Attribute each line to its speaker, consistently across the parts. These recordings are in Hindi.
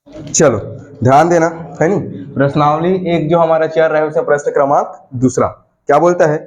Speaker 1: चलो ध्यान देना, है नहीं। प्रश्नावली एक जो हमारा चल रहा है उसमें प्रश्न क्रमांक दूसरा क्या बोलता है,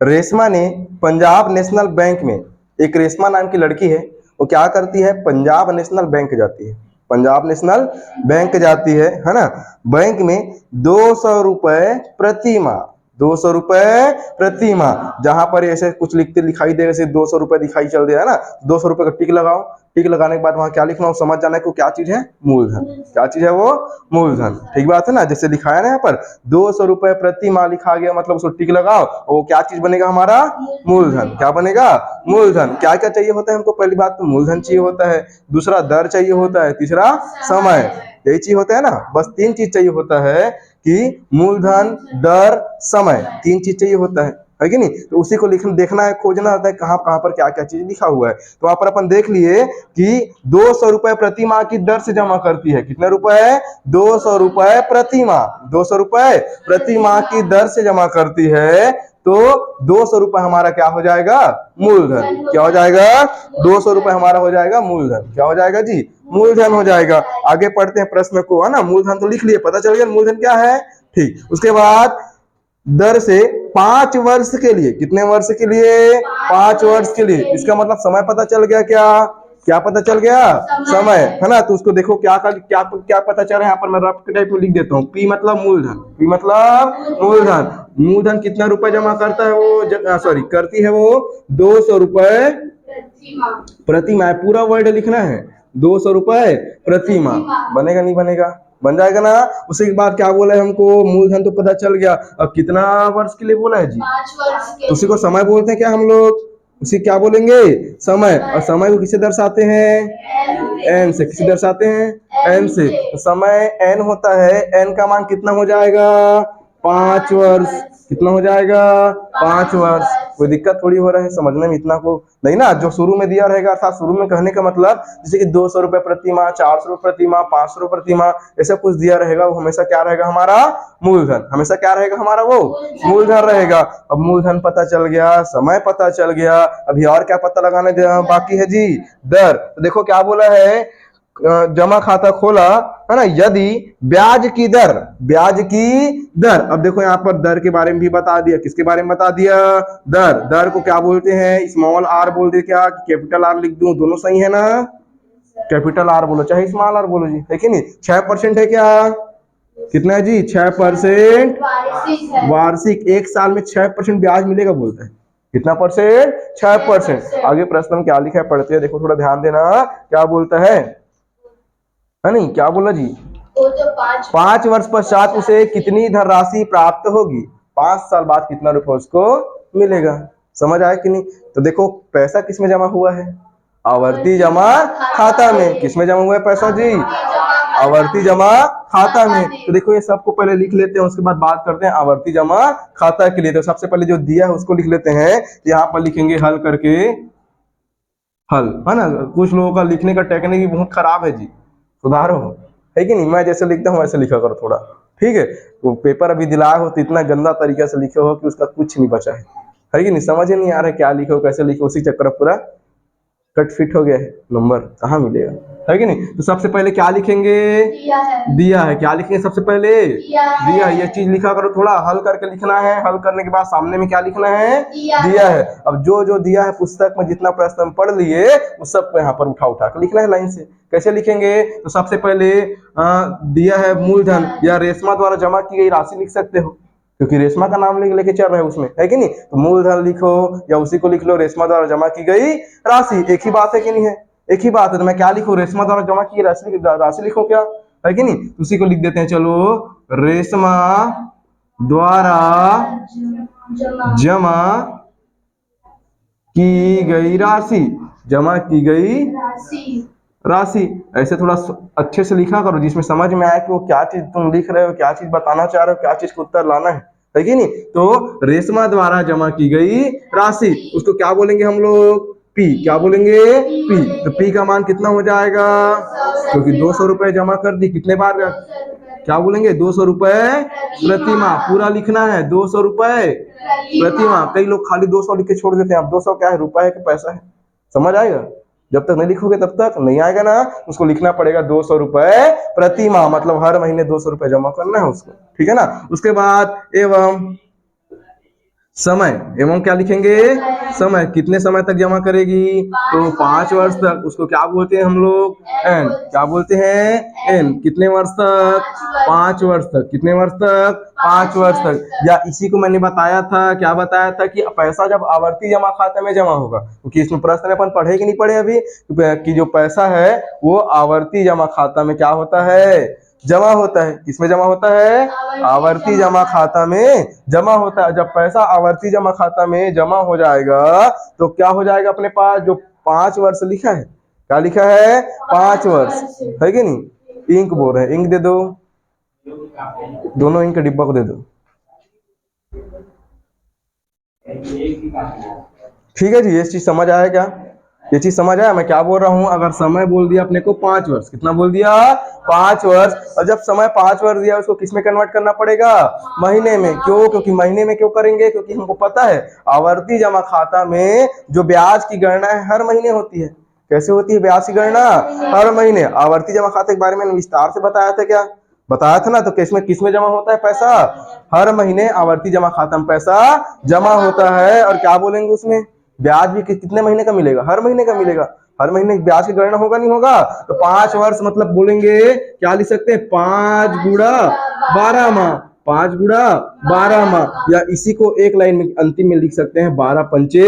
Speaker 1: रेशमा ने पंजाब नेशनल बैंक में, एक रेशमा नाम की लड़की है, वो क्या करती है, पंजाब नेशनल बैंक जाती है, पंजाब नेशनल बैंक जाती है ना। बैंक में 200 रुपए प्रति माह, 200 रुपए प्रति माह, जहां पर ऐसे कुछ लिखते दिखाई दे, जैसे 200 रुपए दिखाई चल दिया है ना, 200 रुपए का टिक लगाओ, टिक लगाने के बाद वहां क्या लिखना हो समझ जाना है कि क्या चीज है, मूलधन, क्या चीज है वो, मूलधन। ठीक बात है ना, जैसे लिखाया ना यहाँ पर 200 रुपए प्रति माह लिखा गया, मतलब उसको टिक लगाओ, वो क्या चीज बनेगा हमारा, मूलधन। क्या बनेगा, मूलधन। क्या क्या चाहिए होता है हमको, पहली बात तो मूलधन चाहिए होता है, दूसरा दर चाहिए होता है, तीसरा समय, यही चीज होता है ना, बस 3 चीज चाहिए होता है कि मूलधन, दर, समय, 3 चीज चाहिए होता है कि नहीं। तो उसी को लिखना, देखना है, खोजना होता है कहाँ कहाँ पर क्या क्या चीज लिखा हुआ है। तो वहां पर अपन देख लिए कि 200 रुपए प्रति माह की दर से जमा करती है, कितने रुपए, 200 रुपए प्रति माह, 200 रुपए प्रति माह की दर से जमा करती है, तो 200 रुपए हमारा क्या हो जाएगा, मूलधन। क्या हो जाएगा, 200 रुपए हमारा हो जाएगा मूलधन। क्या हो जाएगा जी, मूलधन हो जाएगा। आगे पढ़ते हैं प्रश्न को, है ना, मूलधन तो लिख लिए, पता चल गया मूलधन क्या है। ठीक, उसके बाद दर से 5 वर्ष के लिए, कितने वर्ष के लिए, 5 वर्ष के लिए, इसका मतलब समय पता चल गया, क्या क्या पता चल गया, समय, है ना। तो उसको देखो क्या क्या क्या पता चल रहा है, यहाँ पर मैं रफ टाइप में लिख देता हूँ, पी मतलब मूलधन, पी मतलब मूलधन। मूलधन कितना रुपए जमा करता है वो, सॉरी करती है वो, 200 रुपए प्रति माह, पूरा वर्ड लिखना है, 200 रुपए प्रति माह। बनेगा नहीं बनेगा, बन जाएगा ना। उसी के बाद क्या बोला है हमको, मूलधन तो पता चल गया, अब कितना वर्ष के लिए बोला है जी,
Speaker 2: 5 वर्ष के,
Speaker 1: तो उसी को समय बोलते हैं क्या हम लोग, उसी क्या बोलेंगे, समय। और समय को किसे दर्शाते हैं, एन से। किसे दर्शाते हैं, एन से। तो समय एन होता है, एन का मान कितना हो जाएगा, 5 वर्ष। कितना हो जाएगा, 5 वर्ष। कोई दिक्कत थोड़ी हो रहा है समझने में, इतना को नहीं ना, जो शुरू में दिया रहेगा, अर्थात शुरू में कहने का मतलब जैसे कि 200 रुपए प्रति माह, 400 रुपए प्रति माह, 500 प्रति माह, ऐसा कुछ दिया रहेगा, वो हमेशा क्या रहेगा हमारा, मूलधन। हमेशा क्या रहेगा हमारा, वो मूलधन रहेगा। अब मूलधन पता चल गया, समय पता चल गया, अभी और क्या पता लगाने बाकी है जी, दर। तो देखो क्या बोला है, जमा खाता खोला, है ना, यदि ब्याज की दर, ब्याज की दर, अब देखो यहाँ पर दर के बारे में भी बता दिया, किसके बारे में बता दिया, दर। दर को क्या बोलते हैं, स्मॉल आर बोलते, क्या कैपिटल आर लिख दूं, दोनों सही है ना, कैपिटल आर बोलो चाहे स्मॉल आर बोलो जी, है कि नहीं। 6% है क्या, कितना है जी, 6% वार्षिक, एक साल में 6% ब्याज मिलेगा बोलते हैं, कितना परसेंट, 6%। आगे प्रश्न में क्या लिखा है पढ़ते हैं, देखो थोड़ा ध्यान देना, क्या बोलता है नहीं, क्या बोला जी,
Speaker 2: वो जो
Speaker 1: 5 वर्ष पश्चात उसे कितनी धनराशि प्राप्त होगी, 5 साल बाद कितना रुपए उसको मिलेगा। समझ आया कि नहीं। तो देखो पैसा किसमें जमा हुआ है, आवर्ती जमा खाता में। किसमें जमा हुआ है पैसा जी, आवर्ती जमा खाता में। तो देखो ये सबको पहले लिख लेते हैं, उसके बाद बात करते हैं आवर्ती जमा खाता के लिए। तो सबसे पहले जो दिया है उसको लिख लेते हैं, यहाँ पर लिखेंगे हल करके, हल, है ना। कुछ लोगों का लिखने का टेक्निक बहुत खराब है जी, सुधारो, है कि नहीं। मैं जैसे लिखता हूँ वैसे लिखा करो थोड़ा, ठीक है। तो पेपर अभी दिलाया हो तो इतना गंदा तरीके से लिखे हो कि उसका कुछ नहीं बचा है कि नहीं, समझ ही नहीं आ रहा है क्या लिखो कैसे लिखो, उसी चक्कर पूरा कट फिट हो गया है, नंबर कहाँ मिलेगा, है कि नहीं। तो सबसे पहले क्या लिखेंगे, दिया है, क्या लिखेंगे सबसे पहले, दिया है। ये चीज लिखा करो, थोड़ा हल करके लिखना है, हल करने के बाद सामने में क्या लिखना है, दिया है। अब जो जो दिया है पुस्तक में जितना प्रश्न हम पढ़ लिए उस सबको यहाँ पर उठा उठा कर लिखना है लाइन से। कैसे लिखेंगे, तो सबसे पहले दिया है मूलधन या रेशमा द्वारा जमा की गई राशि लिख सकते हो, क्योंकि रेशमा का नाम लेके चल रहे हैं उसमें, है कि नहीं। तो मूलधन लिखो या उसी को लिख लो, रेशमा द्वारा जमा की गई राशि, एक ही बात है कि नहीं है, एक ही बात है। तो मैं क्या लिखूं, रेशमा द्वारा जमा की राशि लिखो क्या, है कि नहीं। उसी को लिख देते हैं, चलो, रेशमा द्वारा जमा की गई राशि, जमा की गई राशि। ऐसे थोड़ा अच्छे से लिखा करो जिसमें समझ में आए कि वो क्या चीज तुम लिख रहे हो, क्या चीज बताना चाह रहे हो, क्या चीज को उत्तर लाना है कि नहीं। तो रेशमा द्वारा जमा की गई राशि, उसको क्या बोलेंगे हम लोग, पी। क्या बोलेंगे, पी। तो पी का मान कितना हो जाएगा, क्योंकि 200 रुपए जमा कर दी, कितने बार, क्या बोलेंगे, 200 रुपए प्रति माह। पूरा लिखना है, 200 रुपए प्रति माह। कई लोग खाली 200 लिख के छोड़ देते हैं, अब 200 क्या है, रुपए है कि पैसा है, समझ आएगा। जब तक नहीं लिखोगे तब तक नहीं आएगा ना। उसको लिखना पड़ेगा 200 रुपए प्रति माह, मतलब हर महीने 200 रुपए जमा करना है उसको, ठीक है ना। उसके बाद एवं समय, एवं क्या लिखेंगे, समय, कितने समय तक जमा करेगी, तो 5 वर्ष तक। उसको क्या बोलते हैं हम लोग, एन, क्या बोलते हैं, एन। कितने वर्ष तक, 5 वर्ष तक। कितने वर्ष तक, 5 वर्ष तक। या इसी को मैंने बताया था, क्या बताया था कि पैसा जब आवर्ती जमा खाते में जमा होगा, क्योंकि इसमें प्रश्न अपन पढ़े कि नहीं पढ़े अभी, कि जो पैसा है वो आवर्ती जमा खाता में क्या होता है, जमा होता है। किसमें जमा होता है, आवर्ती जमा खाता में जमा होता है। जब पैसा आवर्ती जमा खाता में जमा हो जाएगा तो क्या हो जाएगा अपने पास, जो 5 वर्ष लिखा है, क्या लिखा है, 5 वर्ष, है कि नहीं। इंक बोल रहे हैं, इंक दे दो, दोनों इंक डिब्बा को दे दो, ठीक है जी। ये चीज समझ आया क्या, ये चीज समझ आया मैं क्या बोल रहा हूं। अगर समय बोल दिया अपने को 5 वर्ष, कितना बोल दिया, 5 वर्ष। और जब समय 5 वर्ष दिया उसको किस में कन्वर्ट करना पड़ेगा, महीने में। क्यों, क्योंकि महीने में क्यों करेंगे, क्योंकि हमको पता है आवर्ती जमा खाता में जो ब्याज की गणना है हर महीने होती है। कैसे होती है ब्याज की गणना, हर महीने। आवर्ती जमा खाते के बारे में विस्तार से बताया था, क्या बताया था ना। तो किसमें जमा होता है पैसा, हर महीने आवर्ती जमा खाता में पैसा जमा होता है। और क्या बोलेंगे उसमें, ब्याज भी कितने महीने का मिलेगा, हर महीने का मिलेगा। हर महीने ब्याज की गणना होगा नहीं होगा, तो 5 वर्ष मतलब बोलेंगे क्या लिख सकते हैं, 5 गुणा 12 माह, 5 गुणा 12 माह। या इसी को एक लाइन में अंतिम में लिख सकते हैं, 12 पंचे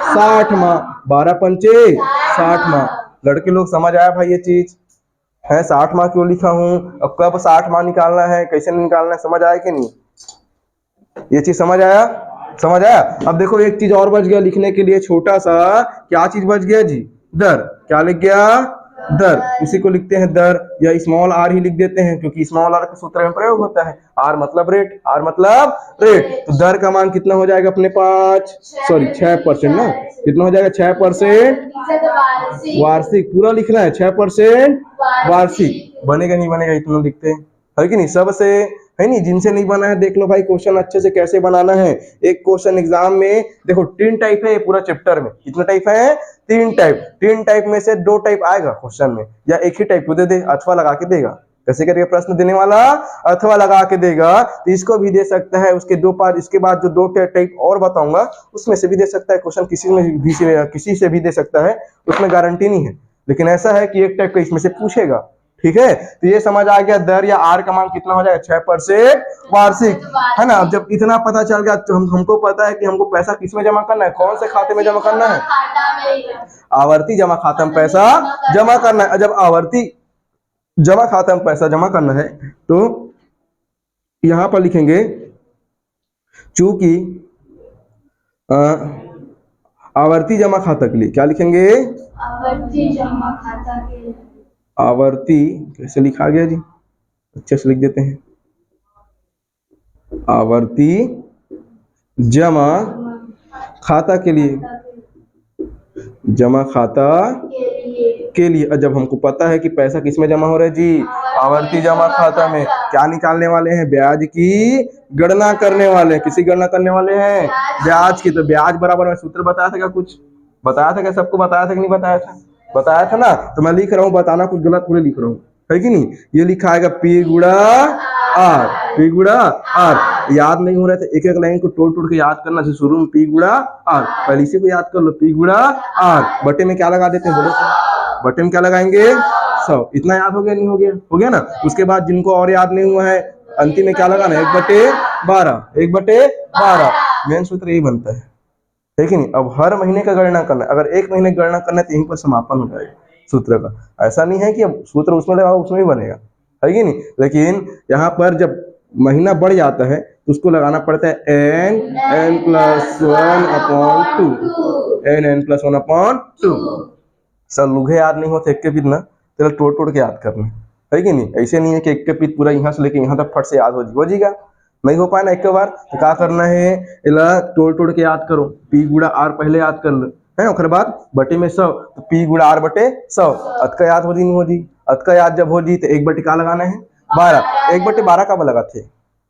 Speaker 1: 60 माह, 12 पंचे 60 माह। लड़के लोग समझ आया भाई ये चीज है, 60 माह क्यों लिखा हूं, अब कब 60 माह निकालना है, कैसे निकालना है, समझ आया कि नहीं, ये चीज समझ आया, समझ आया। अब देखो एक चीज और बच गया लिखने के लिए, छोटा सा, क्या चीज बच गया जी, दर। क्या लिख गया, दर। उसी को लिखते हैं दर, या स्मॉल आर ही लिख देते हैं, क्योंकि स्मॉल आर के सूत्र में प्रयोग होता है। आर मतलब रेट, आर मतलब रेट। तो दर का मान कितना हो जाएगा अपने पास, सॉरी 6% ना, कितना हो जाएगा, 6% वार्षिक। पूरा लिखना है, 6% वार्षिक। बनेगा नहीं बनेगा, इतना लिखते हैं, है कि नहीं, सबसे, है नहीं। जिनसे नहीं बना है देख लो भाई क्वेश्चन अच्छे से कैसे बनाना है। एक क्वेश्चन एग्जाम में देखो 3 टाइप है, ये पूरा चैप्टर में कितना टाइप है, 3 टाइप। 3 टाइप में से 2 टाइप आएगा क्वेश्चन में, या एक ही टाइप को दे दे, अथवा लगा के देगा। कैसे करके प्रश्न देने वाला, अथवा लगा के देगा। तो इसको भी दे सकता है, उसके 2 पार्ट, इसके बाद जो 2 टाइप और बताऊंगा उसमें से भी दे सकता है क्वेश्चन, किसी से भी दे सकता है, उसमें गारंटी नहीं है। लेकिन ऐसा है कि एक टाइप का इसमें से पूछेगा, ठीक है। तो ये समझ आ गया, दर या आर का मान कितना हो जाएगा, 6% वार्षिक, है ना। अब जब इतना पता चल गया तो हमको पता है कि हमको पैसा किस में जमा करना है, कौन से खाते में जमा करना है, आवर्ती जमा खाता में पैसा जमा करना है। जब आवर्ती जमा खाता में पैसा जमा करना है तो यहां पर लिखेंगे, चूंकि आवर्ती जमा खाता के लिए क्या लिखेंगे,
Speaker 2: आवर्ती जमा खाता के लिए,
Speaker 1: आवर्ती कैसे लिखा गया जी, अच्छे से लिख देते हैं, आवर्ती जमा खाता के लिए, जमा खाता के लिए। जब हमको पता है कि पैसा किस में जमा हो रहा है जी, आवर्ती जमा खाता में। क्या निकालने वाले हैं, ब्याज की गणना करने वाले हैं। किसी गणना करने वाले हैं, ब्याज की। तो ब्याज बराबर में सूत्र बताया था क्या, कुछ बताया था क्या, सबको बताया था कि नहीं बताया था, बताया था ना। तो मैं लिख रहा हूँ, बताना कुछ गलत थोड़ी लिख रहा हूँ, है कि नहीं। ये लिखा आएगा P गुणा R, P गुणा R। याद नहीं हो रहा था, एक एक लाइन को तोड़ के याद करना, जैसे शुरू में P गुणा R, पहले इसी को याद कर लो, P गुणा R। बटे में क्या लगा देते हैं, बोलो, बटे में क्या लगाएंगे, 100। इतना याद हो गया, नहीं हो गया, हो गया ना। उसके बाद जिनको और याद नहीं हुआ है, अंतिम में क्या लगाना, 1/12, 1/12। मेन सूत्र यही बनता है कि नहीं। अब हर महीने का गणना करना, अगर एक महीने की गणना करना है तो यहीं पर समापन हो जाएगा सूत्र का। ऐसा नहीं है कि अब सूत्र उसमें लगाओ उसमें ही बनेगा, है कि नहीं। लेकिन यहाँ पर जब महीना बढ़ जाता है तो उसको लगाना पड़ता है n+1/2, n+1/2। सर लुघे याद नहीं होते, एक के पीत ना, चलो तोड़ के याद करना, है कि नहीं। ऐसे नहीं है कि एक के पीत पूरा यहाँ से लेके यहाँ तक फट से याद हो जाएगा, नहीं हो पाए ना एक के बार। तो क्या करना है, इला तोड़ के याद करो। P गुणा R पहले याद कर लो, है। उसके बाद बटे में 100, तो P गुणा R बटे 100। अत का याद हो जी, नहीं हो जी, अत का याद जब हो जी तो 1/12 लगाना है, 12। 1/12 कब लगा थे,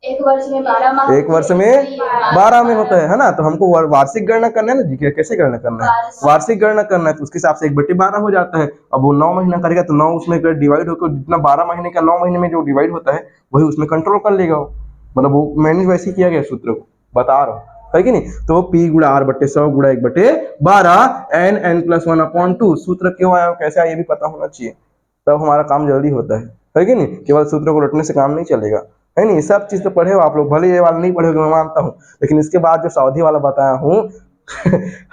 Speaker 2: एक वर्ष में 12 माह
Speaker 1: एक वर्ष में 12 में होता है ना। तो हमको वार्षिक गणना करना है ना जी, कैसे गणना करना है, वार्षिक गणना करना है। तो उसके हिसाब से 1/12 हो जाता है। अब वो 9 महीना करेगा तो 9 उसमें डिवाइड होकर जितना 12 महीने का 9 महीने में जो डिवाइड होता है वही उसमें कंट्रोल कर लेगा वो। मतलब वो मैंने वैसे ही किया गया सूत्र को बता रहा हूँ, है कि नहीं। तो P गुणा R बटे 100 गुणा 1/12 n+1/2 सूत्र क्यों आया कैसे आया ये भी पता होना चाहिए, तब हमारा काम जल्दी होता है कि नहीं। केवल सूत्र को रटने से काम नहीं चलेगा, है नहीं। सब चीज तो पढ़े हो आप लोग, भले ये वाला नहीं पढ़े मैं मानता हूँ, लेकिन इसके बाद जो सावधि वाला बताया हूँ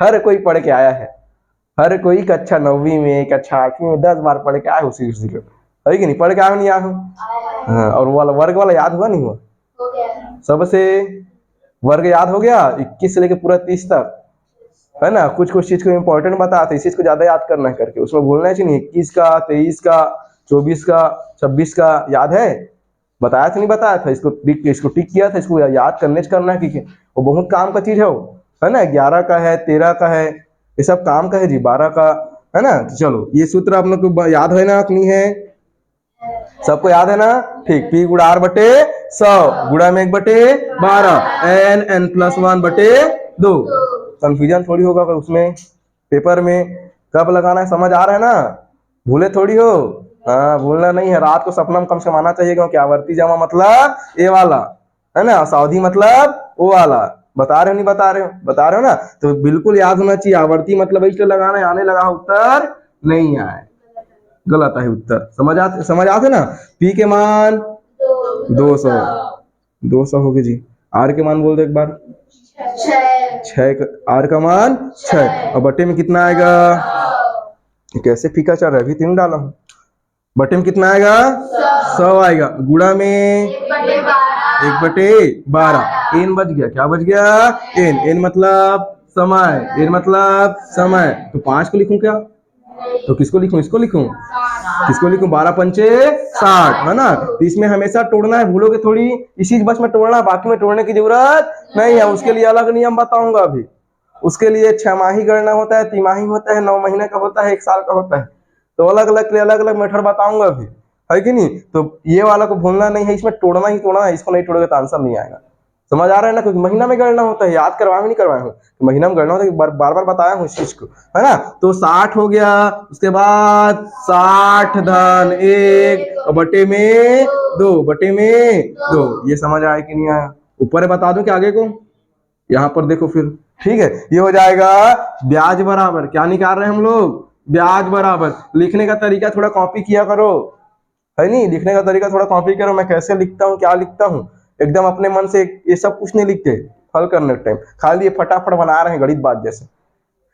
Speaker 1: हर कोई पढ़ के आया है। हर कोई कक्षा 9वीं में कक्षा 8वीं में 10 बार पढ़ के आया उसी को, है कि नहीं। पढ़ के आया नहीं आया हूँ। हाँ, और वो वाला वर्ग वाला याद हुआ नहीं हुआ
Speaker 2: हो गया।
Speaker 1: सबसे। वर्ग याद हो गया 21 से लेके पूरा 30 तक, है ना। कुछ कुछ चीज को इंपॉर्टेंट बताते, इस चीज को ज्यादा याद करना है करके, उसमें भूलना चाहिए। 21 का 23 का 24 का 26 का याद है, बताया था नहीं बताया था, इसको टिक किया था, इसको याद करना है क्योंकि वो बहुत काम का चीज है वो, है ना। 11 का है 13 का है, ये सब काम का है जी, 12 का, है ना। तो चलो ये सूत्र आप लोग को याद है ना कि नहीं है, सबको याद है ना। ठीक, P गुणा R बटे 100 गुणा में 1/12 n+1/2। कंफ्यूजन थोड़ी होगा उसमें पेपर में, कब लगाना है समझ आ रहा है ना, भूले थोड़ी हो। हाँ, भूलना नहीं है। रात को सपना में कम से आना चाहिए, क्योंकि आवर्ती जमा मतलब ये वाला, है ना, सावधि मतलब वो वाला। बता रहे हो नहीं बता रहे हो, बता रहे हो ना। तो बिल्कुल याद होना चाहिए, आवर्ती मतलब इसलिए लगाना है, आने लगा उत्तर नहीं आए, गलत है उत्तर। समझ आते ना। P के मान 200 हो गए जी। R के मान बोल दो एक बार, 6 R का मान 6 और बटे में कितना आएगा, कैसे फीका चल रहा है, अभी 3 डाला हूँ। बटे में कितना आएगा 100 आएगा, गुणा में 1/12 n बच गया, क्या बच गया n मतलब समय, n मतलब समय। तो 5 को लिखूं क्या, तो किसको लिखूं, इसको लिखूं, किसको लिखूं, 12 पंचे 60, है ना। तो इसमें हमेशा तोड़ना है, भूलोगे थोड़ी, इसी बस में तोड़ना, बाकी में तोड़ने की जरूरत नहीं है। उसके लिए अलग नियम बताऊंगा अभी। उसके लिए 6 माही गणना होता है, तिमाही होता है, 9 महीने का होता है, 1 साल का होता है। तो अलग अलग मेथड बताऊंगा अभी, है कि नहीं। तो ये वाला को भूलना नहीं है, इसमें तोड़ना ही तोड़ना है, इसको नहीं तोड़ोगे तो आंसर नहीं आएगा। समझ आ रहा है ना, क्योंकि महीना में गणना होता है, याद करवाया नहीं करवाया हूँ, तो महीना में गणना होता है, बार बार बताया हूँ इस चीज को, है ना। तो 60 हो गया, उसके बाद 60 धन 1 और बटे में 2 ये समझ आया कि नहीं आया। ऊपर बता दूं कि आगे को, यहाँ पर देखो फिर, ठीक है। ये हो जाएगा ब्याज बराबर, क्या निकाल रहे हैं हम लोग, ब्याज बराबर। लिखने का तरीका थोड़ा कॉपी किया करो, है नहीं, लिखने का तरीका थोड़ा कॉपी करो। मैं कैसे लिखता हूँ, क्या लिखता हूँ, एकदम अपने मन से ये सब कुछ नहीं लिखते हल करने टाइम, खाली ये फटाफट बना रहे हैं गणित बात जैसे,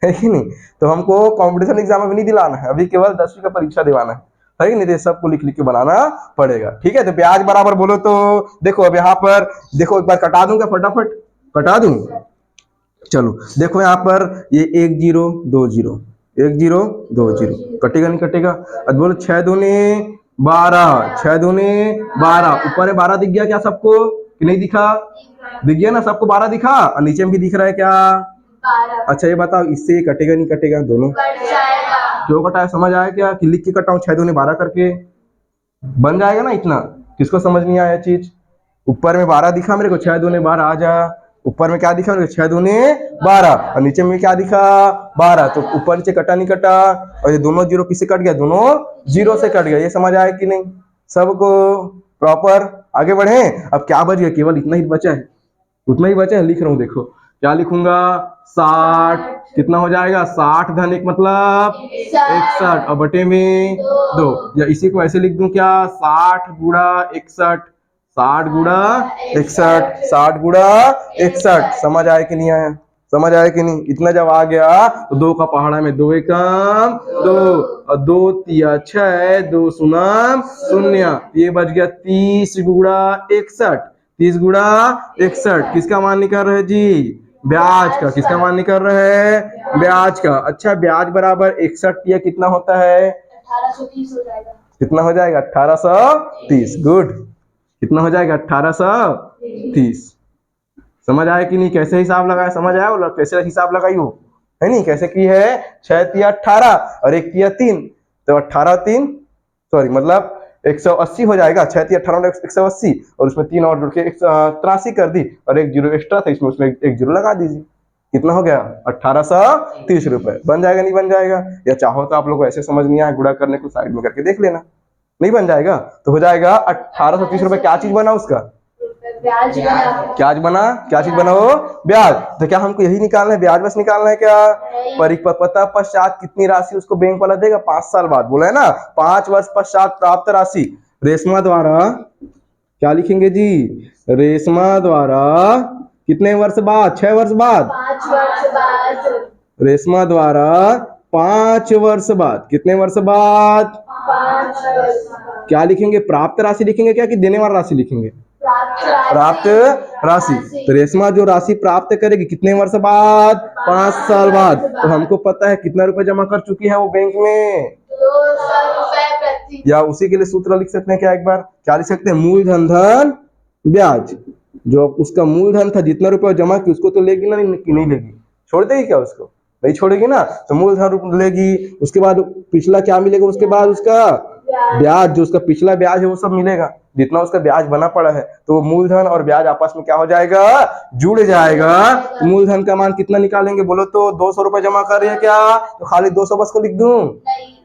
Speaker 1: है कि नहीं। तो हमको कंपटीशन एग्जाम अभी नहीं दिलाना है, अभी केवल 10वीं का परीक्षा दिलाना है कि नहीं। तो सबको लिख लिख के बनाना पड़ेगा, ठीक है। तो ब्याज बराबर बोलो तो देखो, अब यहाँ पर देखो, एक बार कटा दूंगा, फटाफट कटा दूं। चलो देखो यहाँ पर ये 1 0 2 0 1 0 2 0 कटेगा नहीं कटेगा। अब बोलो 6 दूनी 12 6 दूनी 12, ऊपर है 12 दिख गया क्या सबको कि नहीं दिखा, दिख गया ना सबको 12 दिखा, और नीचे में भी दिख रहा है क्या। अच्छा ये बताओ, इससे कटेगा नहीं कटेगा, दोनों क्यों कटा है, समझ आया क्या कि लिख के कटाऊं 6 दूनी 12 करके, बन जाएगा ना इतना। किसको समझ नहीं आया चीज, ऊपर में 12 दिखा मेरे को, 6 दूनी 12 आ जा, ऊपर में क्या दिखा मेरे को 6 दूनी 12 और नीचे में क्या दिखा 12, तो ऊपर नीचे कटा नहीं कटा, और ये दोनों जीरो किससे कट गया, दोनों जीरो से कट गया। ये समझ आया कि नहीं सबको, प्रॉपर आगे बढ़े। अब क्या बच गया, केवल इतना ही बचा है, उतना ही बचा है, लिख रहा हूँ देखो क्या लिखूंगा, 60 कितना हो जाएगा, 60 धन 1 मतलब 61 और बटे में 2, या इसी को ऐसे लिख दूं क्या, 60 गुणा 61, 60 गुणा 61, 60 गुणा 61। समझ आया कि नहीं आया, समझ आया कि नहीं। इतना जब आ गया तो 2 का पहाड़ा में 2 एकम 2 और 2 तिया 6, 2 शून्य 0, ये बच गया 30 गुणा 61, 30 गुणा 61। किसका मान निकाल रहे जी, ब्याज का। किसका मान निकाल रहे हैं, ब्याज का। अच्छा ब्याज बराबर 61 या कितना होता है,
Speaker 2: 1830 हो जाएगा।
Speaker 1: कितना हो जाएगा 1830, गुड। कितना हो जाएगा 1830। समझ आया कि नहीं, कैसे हिसाब लगाया, समझ आया वो कैसे हिसाब लगाई हो, है नहीं, कैसे की है, 6 तिया 18 और 1 तिया 3, तो 18 3 सॉरी मतलब 180 हो जाएगा, 6 × 18 180, और उसमें 3 और जोड़ के 83 कर दी, और एक जीरो एक्स्ट्रा था इसमें, उसमें एक जीरो लगा दीजिए। कितना हो गया? 1830 रुपए। बन जाएगा नहीं बन जाएगा? या चाहो तो आप लोग को ऐसे समझ नहीं आया गुणा करने को, साइड में करके देख लेना। नहीं बन जाएगा तो हो जाएगा 1830 रुपए। क्या चीज बना उसका?
Speaker 2: ब्याज बना।
Speaker 1: क्या बना? क्या चीज बना वो? ब्याज। तो क्या हमको यही निकालना है, ब्याज बस निकालना है क्या? परिपक्वता पश्चात कितनी राशि उसको बैंक वाला देगा? 5 साल बाद। बोला है ना, 5 वर्ष पश्चात प्राप्त राशि। रेशमा द्वारा क्या लिखेंगे जी? रेशमा द्वारा कितने वर्ष बाद? 6 वर्ष बाद।
Speaker 2: 5 वर्ष बाद।
Speaker 1: रेशमा द्वारा 5 वर्ष बाद। कितने वर्ष बाद?
Speaker 2: 5 वर्ष बाद।
Speaker 1: क्या लिखेंगे? प्राप्त राशि लिखेंगे क्या कि देने वाला राशि लिखेंगे? प्राप्त राशि। तो रेशमा जो राशि प्राप्त करेगी कितने वर्ष बाद? 5 साल बाद। तो हमको पता है कितना रुपए जमा कर चुकी है वो बैंक में?
Speaker 2: 200 रुपए प्रति।
Speaker 1: या उसी के लिए सूत्र लिख सकते हैं क्या एक बार? क्या लिख सकते हैं? मूलधन धन ब्याज। जो उसका मूलधन था, जितना रुपए जमा की, उसको तो लेगी ना, नहीं लेगी? छोड़ देगी क्या उसको? नहीं छोड़ेगी ना। तो मूलधन लेगी, उसके बाद पिछला क्या मिलेगा? उसके बाद उसका ब्याज, जो उसका पिछला ब्याज है वो सब मिलेगा, जितना उसका ब्याज बना पड़ा है। तो मूलधन और ब्याज आपस में क्या हो जाएगा? जुड़ जाएगा। तो मूलधन का मान कितना निकालेंगे बोलो तो? 200 रुपए जमा कर रही है क्या? तो खाली 200 बस को लिख दूं?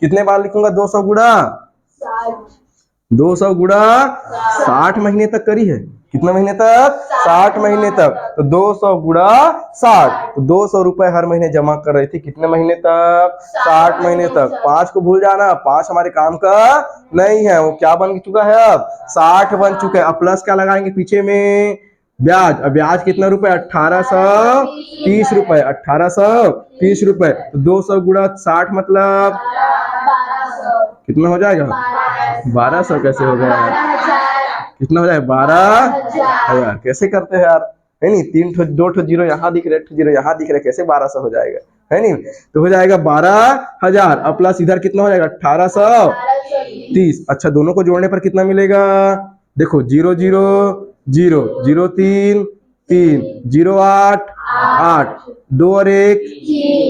Speaker 1: कितने बार लिखूंगा? 200 गुणा 200 गुणा 60 महीने तक करी है। कितना महीने तक? 60 महीने तक। तो 200 गुणा 60, तो 200 रुपए हर महीने जमा कर रही थी। कितने महीने तक? 60 महीने तक। 5 को भूल जाना, 5 हमारे काम का नहीं है। वो क्या बन चुका है अब? 60 बन चुका है। अब प्लस क्या लगाएंगे पीछे में? ब्याज। अब ब्याज कितना रुपए? 1830 रुपए। 1830 रुपए। तो 200 गुणा 60 मतलब
Speaker 2: 1200।
Speaker 1: कितना हो जाएगा? 1200 कैसे हो गया? कितना हो जाएगा? 12,000। कैसे करते हैं यार? है नहीं, 2 जीरो यहाँ दिख रहे, 1 जीरो यहाँ दिख रहे, कैसे 1200 हो जाएगा? है नहीं, तो हो जाएगा 12,000। अब प्लस इधर कितना हो जाएगा? 1830। अच्छा, दोनों को जोड़ने पर कितना मिलेगा? देखो, 0 0 0 0 3 3 0 8 8 2 और 1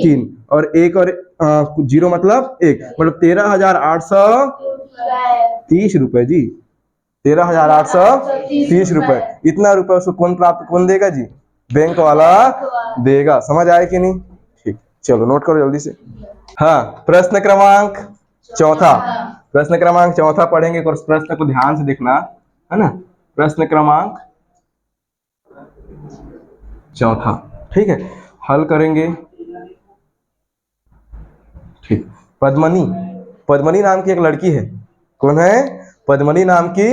Speaker 1: 3 और 1 और 0 मतलब 1, मतलब 13,830 रुपए जी। 13,830 रुपए। इतना रुपए उसको कौन देगा जी? बैंक वाला देगा। समझ आए कि नहीं? ठीक, चलो नोट करो जल्दी से। हाँ, प्रश्न क्रमांक चौथा। प्रश्न क्रमांक चौथा पढ़ेंगे, और प्रश्न को ध्यान से देखना है ना। प्रश्न क्रमांक चौथा, ठीक है, हल करेंगे। ठीक, पद्मनी नाम की एक लड़की है। कौन है? पद्मनी नाम की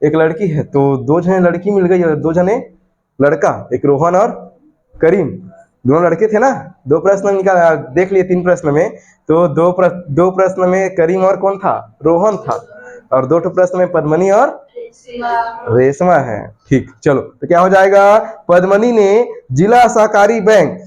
Speaker 1: एक लड़की है। तो 2 जने लड़की मिल गई और 2 जने लड़का, एक रोहन और करीम, दोनों लड़के थे ना। 2 प्रश्न निकाल देख लिए, 3 प्रश्न में। तो 2 प्रश्न में करीम और कौन था? रोहन था। और 2 प्रश्न में पद्मनी और रेशमा है। ठीक, चलो तो क्या हो जाएगा? पद्मनी ने जिला सहकारी बैंक,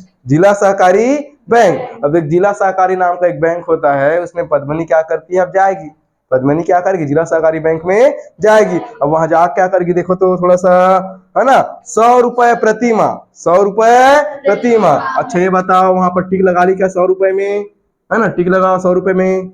Speaker 1: अब एक जिला सहकारी नाम का एक बैंक होता है, उसमें पद्मनी क्या करती है? अब जाएगी। पद्मनी क्या करेगी? जिला सहकारी बैंक में जाएगी। अब वहां जा क्या करेगी? देखो तो थोड़ा सा, है ना, 100 रुपए प्रति माह। 100 रुपए प्रति माह। अच्छा ये बताओ, वहां पर टिक लगा ली क्या 100 रुपए में? है ना, टिक लगाओ 100 रुपए में।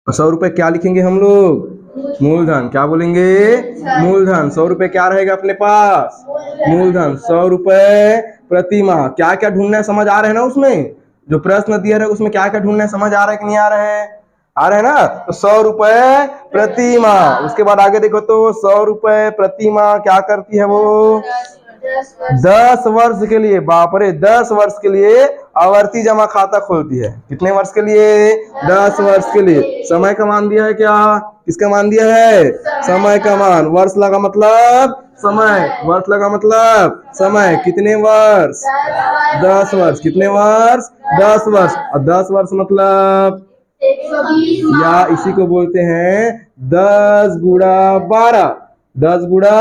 Speaker 1: 100 रुपए क्या लिखेंगे हम लोग? मूलधन। क्या बोलेंगे? मूलधन। 100 रुपए क्या रहेगा अपने पास? मूलधन। 100 रुपए प्रति माह। क्या क्या ढूंढना है, समझ आ रहे हैं ना? उसमें जो प्रश्न दिया है उसमें क्या क्या ढूंढना है, समझ आ रहा है कि नहीं आ रहा है? आ रहे हैं ना। तो 100 रुपए प्रति माह। उसके बाद आगे देखो तो 100 रुपए प्रति माह क्या करती है वो? 10 वर्ष के लिए। बाप रे, 10 वर्ष के लिए आवर्ती जमा खाता खोलती है। कितने वर्ष के लिए? 10 वर्ष के लिए। समय का मान दिया है क्या? किसका मान दिया है? समय का मान। वर्ष लगा मतलब समय, वर्ष लगा मतलब समय। कितने वर्ष? 10 वर्ष। कितने वर्ष? 10 वर्ष। और 10 वर्ष मतलब
Speaker 2: 120
Speaker 1: या इसी को बोलते हैं 10 गुणा 12। 10 गुणा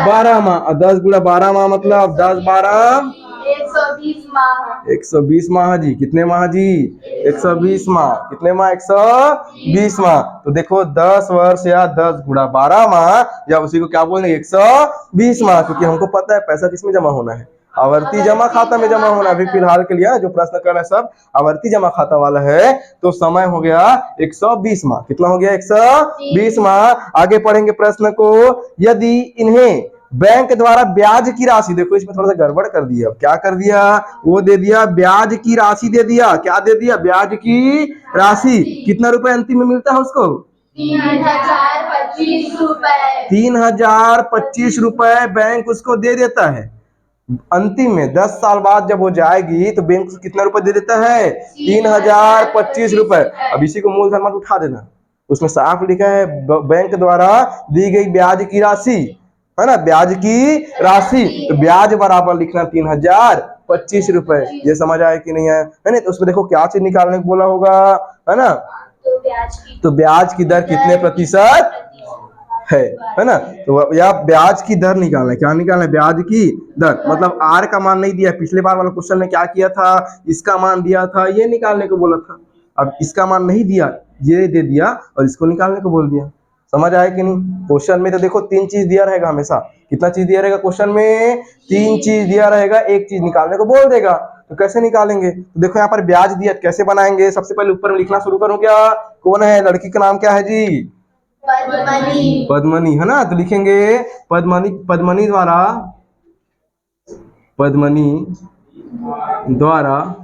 Speaker 1: 12 माह। और 10 गुणा 12 माह मतलब 10 12
Speaker 2: 120 माह।
Speaker 1: 120 माह जी। कितने माह जी? 120 माह। कितने माह? 120 माह। तो देखो 10 वर्ष या 10 गुणा 12 माह, या उसी को क्या बोलेंगे? 120 माह। क्योंकि हमको पता है पैसा किसमें जमा होना है? आवर्ती जमा खाता में जमा होना। अभी फिलहाल के लिए जो प्रश्न कर रहे हैं सब आवर्ती जमा खाता वाला है। तो समय हो गया 120 माह। कितना हो गया? 120 माह। आगे पढ़ेंगे प्रश्न को। यदि इन्हें बैंक द्वारा ब्याज की राशि, देखो इसमें थोड़ा सा गड़बड़ कर दिया। क्या कर दिया? वो दे दिया ब्याज की राशि दे दिया। क्या दे दिया? ब्याज की राशि। कितना रुपए अंतिम में मिलता है उसको?
Speaker 2: 3025 रुपए।
Speaker 1: 3025 रुपए बैंक उसको दे देता है। अंतिम में 10 साल बाद जब वो जाएगी तो बैंक उसको कितना रुपए दे देता है? 3025 रुपए। अब इसी को मूलधन मत उठा देना। उसमें साफ लिखा है बैंक द्वारा दी गई ब्याज की राशि, है ना, ब्याज की राशि। तो ब्याज बराबर लिखना 3025 रुपए। ये समझ आया कि नहीं है? है ना? तो उसमें देखो क्या चीज निकालने को बोला होगा, है ना? तो ब्याज की दर कितने प्रतिशत है ना? तो या ब्याज की दर निकालना है। क्या निकालना है? ब्याज की दर। मतलब आर का मान नहीं दिया। पिछले बार वाला क्वेश्चन में क्या किया था? इसका मान दिया था, ये निकालने को बोला था। अब इसका मान नहीं दिया, ये दे दिया और इसको निकालने को बोल दिया। समझ आया कि नहीं? क्वेश्चन में तो देखो 3 चीज दिया रहेगा हमेशा। कितना चीज दिया रहेगा क्वेश्चन में? 3 चीज दिया रहेगा। एक चीज निकालने को बोल देगा। तो कैसे निकालेंगे? तो देखो यहाँ पर ब्याज दिया, कैसे बनाएंगे? सबसे पहले ऊपर में लिखना शुरू करूं क्या? कौन है? लड़की का नाम क्या है जी?
Speaker 2: पद्मनी।
Speaker 1: पद्मनी, है ना? तो लिखेंगे पद्मनी द्वारा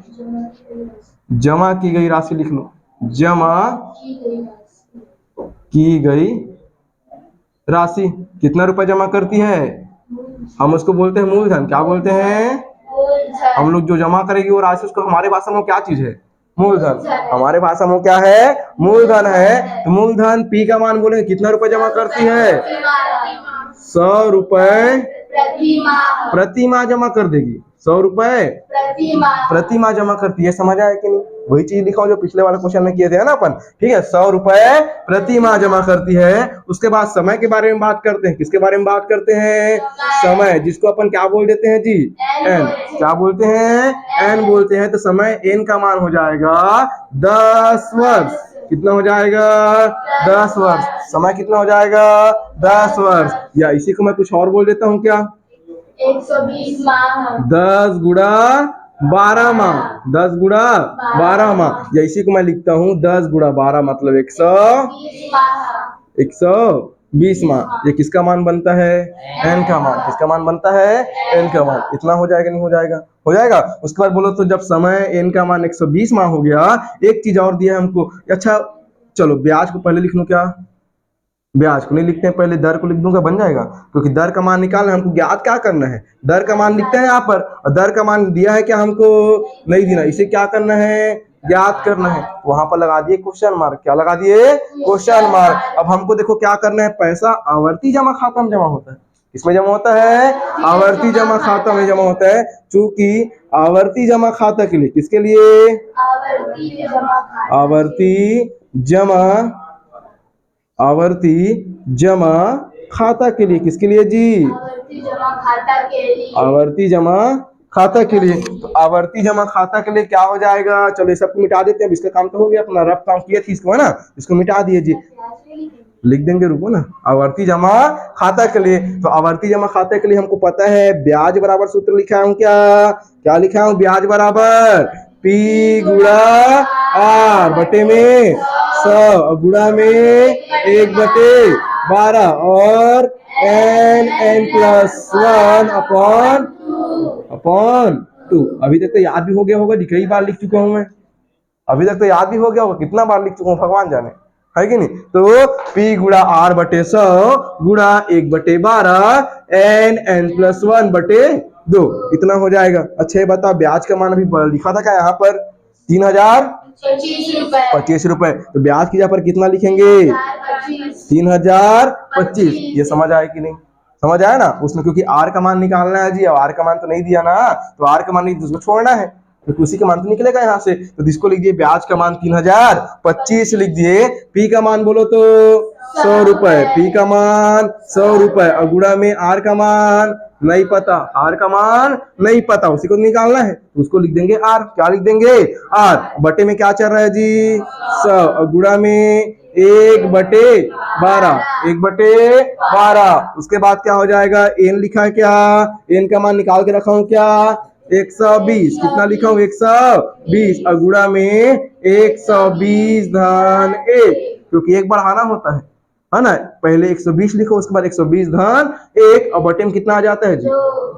Speaker 1: जमा की गई राशि। लिख लो, जमा की गई राशि। कितना रुपए जमा करती है? हम उसको बोलते हैं मूलधन। क्या बोलते हैं? हम लोग जो जमा करेगी वो राशि, उसको हमारे भाषा में क्या चीज है? मूलधन। हमारे भाषा में क्या है? मूलधन है। तो मूलधन पी का मान बोलेंगे। कितना रुपए जमा करती है? 100 रुपए प्रति माह जमा कर देगी। 100 रुपए प्रति माह जमा करती है। समझ आया कि नहीं? वही चीज लिखा जो पिछले वाले क्वेश्चन में किए थे ना अपन। ठीक है, 100 रुपए प्रति माह जमा करती है। उसके बाद समय के बारे में बात करते हैं। किसके बारे में बात करते हैं? समय, जिसको अपन क्या बोल देते हैं जी? एन। क्या बोलते हैं? एन बोलते हैं। तो समय एन का मान हो जाएगा 10 वर्ष। कितना हो जाएगा? 10 वर्ष। समय कितना हो जाएगा? 10 वर्ष। या इसी को मैं कुछ और बोल देता हूँ क्या?
Speaker 2: 120 माह।
Speaker 1: 10 गुणा 12 माह। 10 गुणा 12 माह। या इसी को मैं लिखता हूँ 10 गुणा 12 मतलब 120 माह। ये किसका मान बनता है? एन का मान। किसका मान बनता है? एन का मान। इतना हो जाएगा? नहीं हो जाएगा? हो जाएगा। उसके बाद बोलो तो जब समय एन का मान 120 माह हो गया, एक चीज और दिया है हमको। अच्छा चलो ब्याज को पहले लिख लूं क्या? ब्याज को नहीं लिखते हैं, पहले दर को लिख दूंगा, बन जाएगा। क्योंकि दर का मान निकालना है हमको। ज्ञात क्या करना है? दर का मान लिखते हैं यहाँ पर, और दर का मान दिया है क्या हमको? नहीं देना। इसे क्या करना है? ज्ञात करना है। वहां पर लगा दिए क्वेश्चन मार्क। क्या लगा दिए? Question mark. अब हमको देखो क्या करना है। पैसा आवर्ती जमा खाता में जमा होता है। किसमें जमा होता है? आवर्ती जमा खाता में जमा होता है। चूंकि आवर्ती जमा खाता के लिए, किसके लिए? आवर्ती जमा खाता के लिए। किसके लिए जी? आवर्ती जमा खाता के लिए। तो आवर्ती जमा खाता के लिए क्या हो जाएगा? चलो ये सबको मिटा देते हैं। इसका काम तो हो गया, अपना रफ काम किया थी इसको, है ना? इसको मिटा दिए जी। लिख देंगे, रुको ना। आवर्ती जमा खाता के लिए। तो आवर्ती जमा खाते के लिए हमको पता है ब्याज बराबर सूत्र लिखा हूं क्या लिखा हूं? ब्याज बराबर पी गुणा आर बटे में 100 गुणा में 1/12 और n प्लस 1 अपॉन 2। अभी तक तो याद भी हो गया होगा जी, कई बार लिख चुका हूं मैं। अभी तक तो याद भी हो गया होगा, कितना बार लिख चुका हूँ भगवान जाने, है कि नहीं? तो P गुणा R बटे 100 गुणा 1/12 n प्लस 1/2 इतना हो जाएगा। अच्छा ये बता, ब्याज का मान अभी लिखा था क्या यहाँ पर? 3025 रुपए। तो ब्याज की जगह पर कितना लिखेंगे? 3025। ये समझ आया कि नहीं? समझ आया ना? उसमें क्योंकि आर का मान निकालना है जी, और आर का मान तो नहीं दिया ना, तो आर का मान नहीं, उसको छोड़ना है। तो उसी का मान तो निकलेगा यहाँ से। तो इसको लिख दिए ब्याज का मान 3025 लिख दिए। पी का मान बोलो तो 100 रुपए। पी का मान 100 रुपए और गुणा में आर का मान नहीं पता। आर का मान नहीं पता, उसी को निकालना है। उसको लिख देंगे आर। क्या लिख देंगे? आर। बटे में क्या चल रहा है जी? 100 और गुणा में 1/12, 1/12। उसके बाद क्या हो जाएगा, एन लिखा है क्या, एन का मान निकाल के रखा हूं क्या, 120। कितना लिखा हूं, 120 और गुणा में 120 धन 1, क्योंकि एक बढ़ाना होता है ना। पहले 120 लिखो, उसके बाद 120 धन 1 और बटे में कितना आ जाता है जी,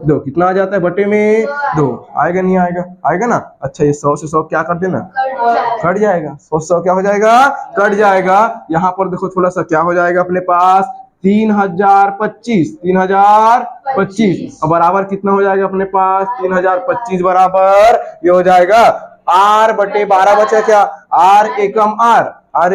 Speaker 1: 2। कितना आ जाता है बटे में, 2। आएगा नहीं आएगा, आएगा ना। अच्छा ये 100 से 100 क्या कर देना, कट जाएगा। 100 से 100 क्या हो जाएगा, कट जाएगा। यहाँ पर देखो थोड़ा सा क्या हो जाएगा अपने पास, 3025, 3025 और बराबर कितना हो जाएगा अपने पास, 3025 बराबर ये हो जाएगा r/12 बचा क्या, r एकम r और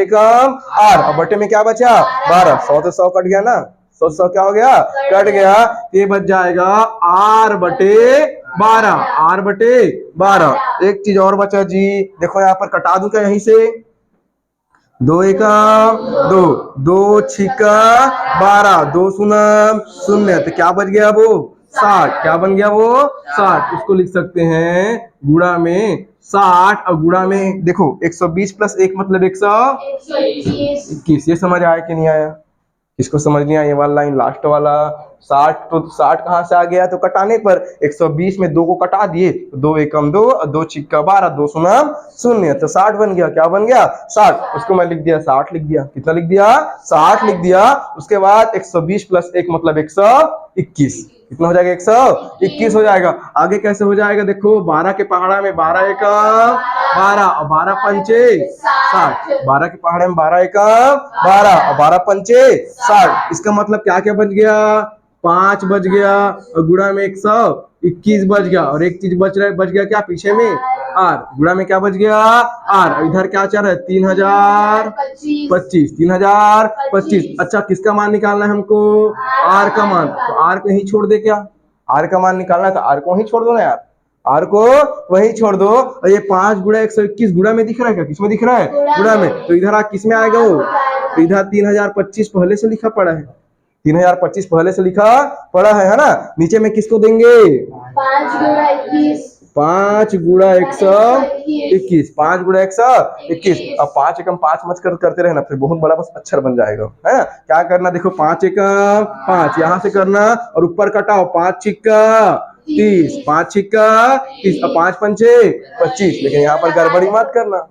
Speaker 1: बटे में क्या बचा 12। 100 से 100 कट गया ना, 100 से 100 क्या हो गया, कट गया। ये बच जाएगा r/12। एक चीज और बचा जी, देखो यहाँ पर कटा दूं क्या यहीं से, 2 एकम 2, 2 छिका 12, 2 शून्य 0, तो क्या बच गया वो 60। क्या बन गया वो 60। उसको लिख सकते हैं गुणा में 60 और गुणा में देखो 120 प्लस 1 मतलब 121। ये समझ आया कि नहीं आया, इसको समझ नहीं आया, ये वाला लाइन लास्ट वाला 60, तो 60 कहां से आ गया, तो कटाने पर 120 में 2 को कटा दिए, 2 एकम 2 और 2 छिक्का 12, 2 शून्य 0, तो 60 बन गया। क्या बन गया 60। उसको मैं लिख दिया 60 लिख दिया, कितना लिख दिया 60 लिख दिया। उसके बाद 120 प्लस 1 मतलब 121, कितना हो जाएगा 121 हो जाएगा। आगे कैसे हो जाएगा देखो, 12 के पहाड़ा में 12 एकम 12 और 12 पंचे 60, 12 के पहाड़े में 12 एकम 12 और 12 पंचे 60। इसका मतलब क्या क्या बच गया, 5 बच गया और गुणा में 121 बच गया, और एक चीज बच गया क्या पीछे में, r। गुणा में क्या बच गया r, इधर क्या चल रहा है 3025, 3025। अच्छा किसका मान निकालना है हमको, r का मान, तो r को ही छोड़ दे क्या, r का मान निकालना है तो r को ही छोड़ दो ना यार, r को वही छोड़ दो। और ये 5 गुणा 121 गुणा में दिख रहा है क्या, किसमें दिख रहा है, गुणा में, तो इधर किस में आएगा वो, तो इधर 3025 पहले से लिखा पड़ा है, 3025 पहले से लिखा पड़ा है ना। नीचे में किसको देंगे,
Speaker 2: 5 गुणा 21,
Speaker 1: 5 गुणा 121, 5 गुणा 121। अब 5 एकम 5 मत करते रहना, फिर बहुत बड़ा बस अक्षर बन जाएगा, है ना। क्या करना देखो, 5 एकम 5 यहाँ से करना और ऊपर कटाओ, 5 छिक्का 30, 5 छिक्का 30 और 5 पंचे 25। लेकिन यहाँ पर गड़बड़ी मत करना,